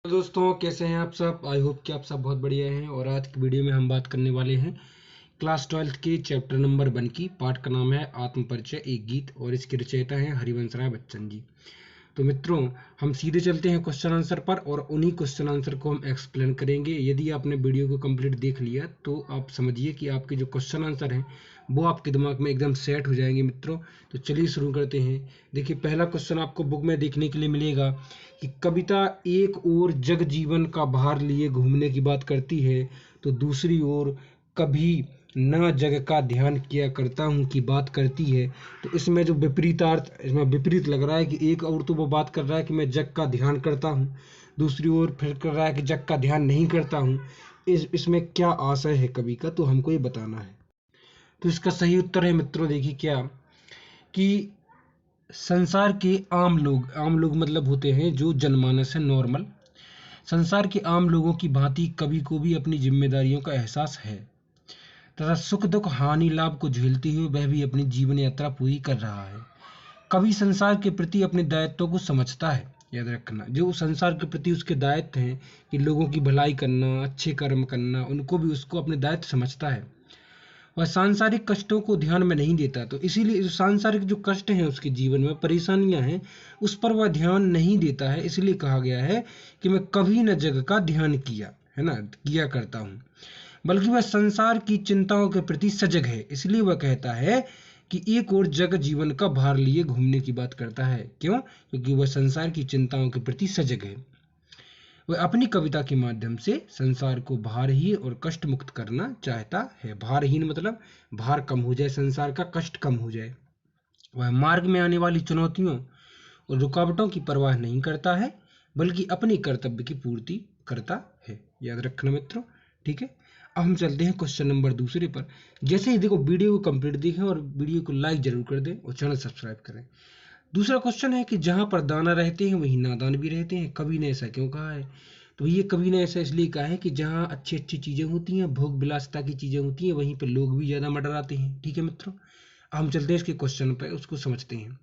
तो दोस्तों कैसे हैं आप सब। आई होप कि आप सब बहुत बढ़िया हैं। और आज की वीडियो में हम बात करने वाले हैं क्लास 12th के चैप्टर नंबर 1 की। पाठ का नाम है आत्म परिचय एक गीत और इसके रचयिता हैं हरिवंश राय बच्चन जी। तो मित्रों हम सीधे चलते हैं क्वेश्चन आंसर पर और उन्हीं क्वेश्चन आंसर को हम एक्सप्लेन करेंगे। यदि आपने वीडियो को कंप्लीट देख लिया तो आप समझिए कि आपके जो क्वेश्चन आंसर हैं वो आपके दिमाग में एकदम सेट हो जाएंगे मित्रों। तो चलिए शुरू करते हैं। देखिए पहला क्वेश्चन आपको बुक में देखने के लिए मिलेगा कि कविता एक ओर जग जीवन का भार लिए घूमने की बात करती है तो दूसरी ओर कभी ना जग का ध्यान किया करता हूँ की बात करती है। तो इसमें जो विपरीतार्थ इसमें विपरीत लग रहा है कि एक और तो वो बात कर रहा है कि मैं जग का ध्यान करता हूँ, दूसरी ओर फिर कर रहा है कि जग का ध्यान नहीं करता हूँ। इसमें क्या आशय है कवि का, तो हमको ये बताना है। तो इसका सही उत्तर है मित्रों, देखिए क्या कि संसार के आम लोग मतलब होते हैं जो जनमानस है, नॉर्मल। संसार के आम लोगों की भांति कवि को भी अपनी जिम्मेदारियों का एहसास है तथा सुख दुख हानि लाभ को झेलते हुए वह भी अपनी जीवन यात्रा पूरी कर रहा है। कवि संसार के प्रति अपने दायित्वों को समझता है। याद रखना, जो संसार के प्रति उसके दायित्व हैं कि लोगों की भलाई करना, अच्छे कर्म करना, उनको भी उसको अपने दायित्व समझता है। वह सांसारिक कष्टों को ध्यान में नहीं देता। तो इसीलिए जो सांसारिक जो कष्ट हैं उसके जीवन में, परेशानियां हैं, उस पर वह ध्यान नहीं देता है। इसलिए कहा गया है कि मैं कभी न जग का ध्यान किया है ना किया करता हूँ, बल्कि वह संसार की चिंताओं के प्रति सजग है। इसलिए वह कहता है कि एक और जग जीवन का भार लिए घूमने की बात करता है। क्यों? क्योंकि वह संसार की चिंताओं के प्रति सजग है। वह अपनी कविता के माध्यम से संसार को भारहीन और कष्ट मुक्त करना चाहता है। भारहीन मतलब भार कम हो जाए, संसार का कष्ट कम हो जाए। वह मार्ग में आने वाली चुनौतियों और रुकावटों की परवाह नहीं करता है, बल्कि अपनी कर्तव्य की पूर्ति करता है। याद रखना मित्रों, ठीक है। अब हम चलते हैं क्वेश्चन नंबर दूसरे पर। जैसे ही देखो वीडियो को कंप्लीट देखें और वीडियो को लाइक जरूर कर दें और चैनल सब्सक्राइब करें। दूसरा क्वेश्चन है कि जहाँ पर दाना रहते हैं वहीं नादान भी रहते हैं। कवि ने ऐसा क्यों कहा है? तो ये कवि ने ऐसा इसलिए कहा है कि जहाँ अच्छी अच्छी चीज़ें होती हैं, भोग विलासिता की चीज़ें होती हैं, वहीं पर लोग भी ज़्यादा मर्डर आते हैं। ठीक है मित्रों, हम चलते हैं इसके क्वेश्चन पर, उसको समझते हैं।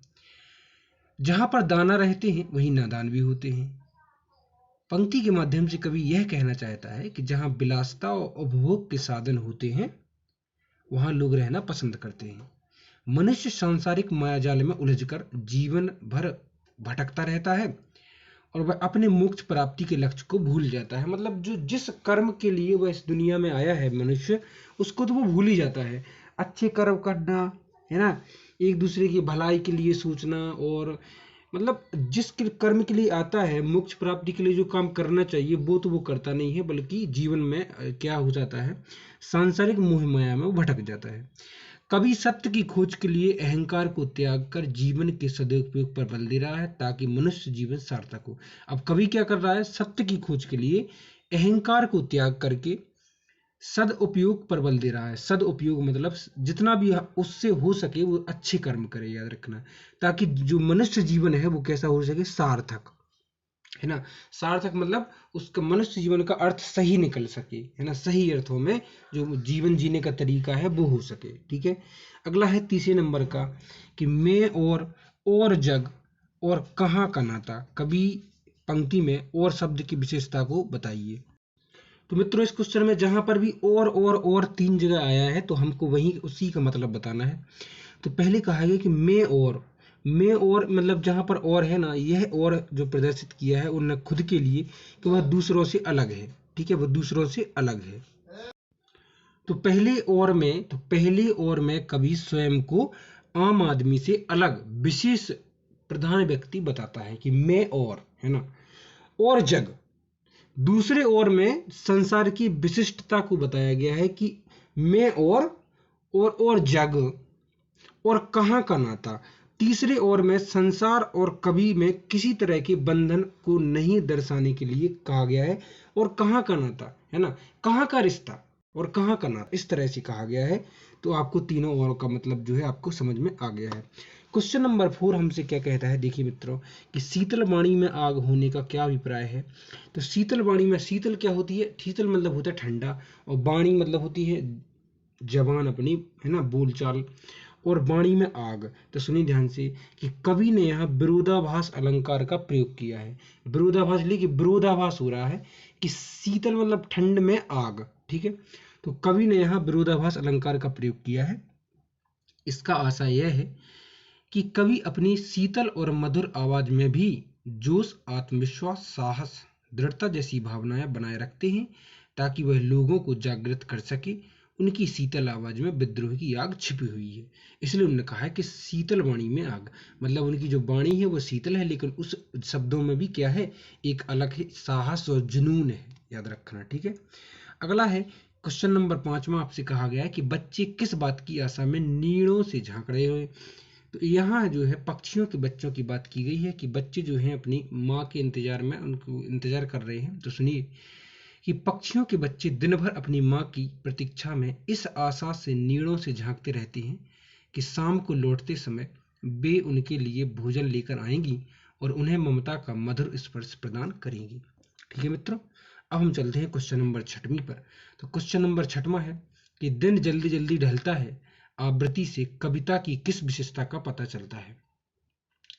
जहाँ पर दाना रहते हैं वहीं नादान भी होते हैं। पंक्ति के माध्यम से कवि यह कहना चाहता है कि जहाँ विलासिता और उपभोग के साधन होते हैं वहाँ लोग रहना पसंद करते हैं। मनुष्य सांसारिक मायाजाल में उलझकर जीवन भर भटकता रहता है और वह अपने मोक्ष प्राप्ति के लक्ष्य को भूल जाता है। मतलब जो जिस कर्म के लिए वह इस दुनिया में आया है मनुष्य, उसको तो वो भूल ही जाता है। अच्छे कर्म करना है ना, एक दूसरे की भलाई के लिए सोचना, और मतलब जिस कर्म के लिए आता है, मोक्ष प्राप्ति के लिए जो काम करना चाहिए वो तो वो करता नहीं है, बल्कि जीवन में क्या हो जाता है, सांसारिक मोह माया में वो भटक जाता है। कवि सत्य की खोज के लिए अहंकार को त्याग कर जीवन के सदुपयोग पर बल दे रहा है ताकि मनुष्य जीवन सार्थक हो। अब कवि क्या कर रहा है? सत्य की खोज के लिए अहंकार को त्याग करके सदउपयोग पर बल दे रहा है। सदउपयोग मतलब जितना भी उससे हो सके वो अच्छे कर्म करे। याद रखना, ताकि जो मनुष्य जीवन है वो कैसा हो सके, सार्थक, है ना। सार्थक मतलब उसका मनुष्य जीवन का अर्थ सही निकल सके, है ना, सही अर्थों में जो जीवन जीने का तरीका है वो हो सके। ठीक है। अगला है तीसरे नंबर का कि मैं और जग और कहाँ का नाता। कभी पंक्ति में और शब्द की विशेषता को बताइए। तो मित्रों इस क्वेश्चन में जहां पर भी और 3 जगह आया है तो हमको वही उसी का मतलब बताना है। तो पहले कहा गया कि मैं और मतलब जहां पर और है ना, यह और जो प्रदर्शित किया है उन्होंने खुद के लिए कि वह दूसरों से अलग है। ठीक है, वह दूसरों से अलग है। तो पहले और में कभी स्वयं को आम आदमी से अलग विशेष प्रधान व्यक्ति बताता है कि मैं और, है ना, और जग। दूसरे ओर में संसार की विशिष्टता को बताया गया है कि मैं और जग और कहाँ का नाता। तीसरे ओर में संसार और कवि में किसी तरह के बंधन को नहीं दर्शाने के लिए कहा गया है और कहाँ का नाता, है ना, कहाँ का रिश्ता और कहाँ का नाता, इस तरह से कहा गया है। तो आपको तीनों ओर का मतलब जो है आपको समझ में आ गया है। क्वेश्चन नंबर 4 हमसे क्या कहता है, देखिए मित्रों, कि शीतल वाणी में आग होने का क्या अभिप्राय है। तो शीतल वाणी में, शीतल क्या होती है, शीतल मतलब होता है ठंडा, और वाणी मतलब होती है जबान अपनी, है ना, बोलचाल। और वाणी में आग। तो सुनिए ध्यान से कि कवि ने यहाँ विरोधाभास अलंकार का प्रयोग किया है। विरोधाभास लिए कि विरोधाभास हो रहा है कि शीतल मतलब ठंड में आग, ठीक है। तो कवि ने यहाँ विरोधाभास अलंकार का प्रयोग किया है। इसका आशय यह है कि कवि अपनी शीतल और मधुर आवाज में भी जोश, आत्मविश्वास, साहस, दृढ़ता जैसी भावनाएं बनाए रखते हैं ताकि वह लोगों को जागृत कर सके। उनकी शीतल आवाज में विद्रोह की आग छिपी हुई है, इसलिए उन्होंने कहा है कि शीतल वाणी में आग, मतलब उनकी जो वाणी है वो शीतल है, लेकिन उस शब्दों में भी क्या है, एक अलग ही साहस और जुनून है, याद रखना, ठीक है। अगला है क्वेश्चन नंबर 5 में आपसे कहा गया है कि बच्चे किस बात की आशा में नीड़ों से झांक रहे हो। तो यहाँ जो है पक्षियों के बच्चों की बात की गई है कि बच्चे जो हैं अपनी माँ के इंतजार में उनको इंतजार कर रहे हैं। तो सुनिए कि पक्षियों के बच्चे दिन भर अपनी माँ की प्रतीक्षा में इस आशा से नीड़ों से झांकते रहते हैं कि शाम को लौटते समय वे उनके लिए भोजन लेकर आएंगी और उन्हें ममता का मधुर स्पर्श प्रदान करेंगी। ठीक है मित्रों, अब हम चलते हैं क्वेश्चन नंबर 6 पर। तो क्वेश्चन नंबर 6 है कि दिन जल्दी जल्दी ढलता है आवृत्ति से कविता की किस विशेषता का पता चलता है।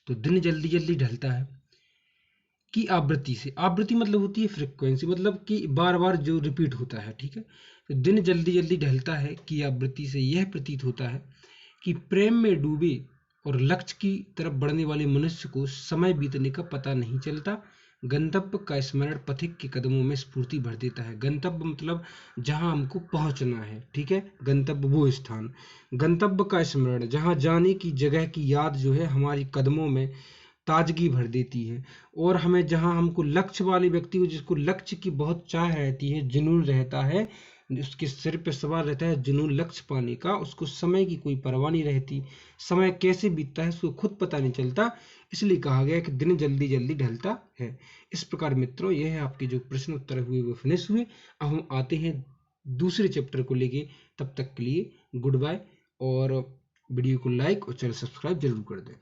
तो दिन जल्दी जल्दी ढलता है की आवृत्ति से, आवृत्ति मतलब होती है फ्रीक्वेंसी, मतलब कि बार बार जो रिपीट होता है, ठीक है। तो दिन जल्दी जल्दी ढलता है की आवृत्ति से यह प्रतीत होता है कि प्रेम में डूबे और लक्ष्य की तरफ बढ़ने वाले मनुष्य को समय बीतने का पता नहीं चलता। गंतव्य का स्मरण पथिक के कदमों में स्फूर्ति भर देता है। गंतव्य मतलब जहां हमको पहुंचना है, ठीक है, गंतव्य वो स्थान। गंतव्य का स्मरण, जहां जाने की जगह की याद जो है हमारी कदमों में ताजगी भर देती है। और हमें जहां हमको लक्ष्य वाले व्यक्ति को, जिसको लक्ष्य की बहुत चाह रहती है, जुनून रहता है, उसके सिर पे सवार रहता है जुनून लक्ष्य पाने का, उसको समय की कोई परवाह नहीं रहती, समय कैसे बीतता है उसको खुद पता नहीं चलता, इसलिए कहा गया कि दिन जल्दी जल्दी ढलता है। इस प्रकार मित्रों यह है आपके जो प्रश्न उत्तर हुए वो फिनिश हुए। अब हम आते हैं दूसरे चैप्टर को लेके, तब तक के लिए गुड बाय, और वीडियो को लाइक और चैनल सब्सक्राइब जरूर कर दें।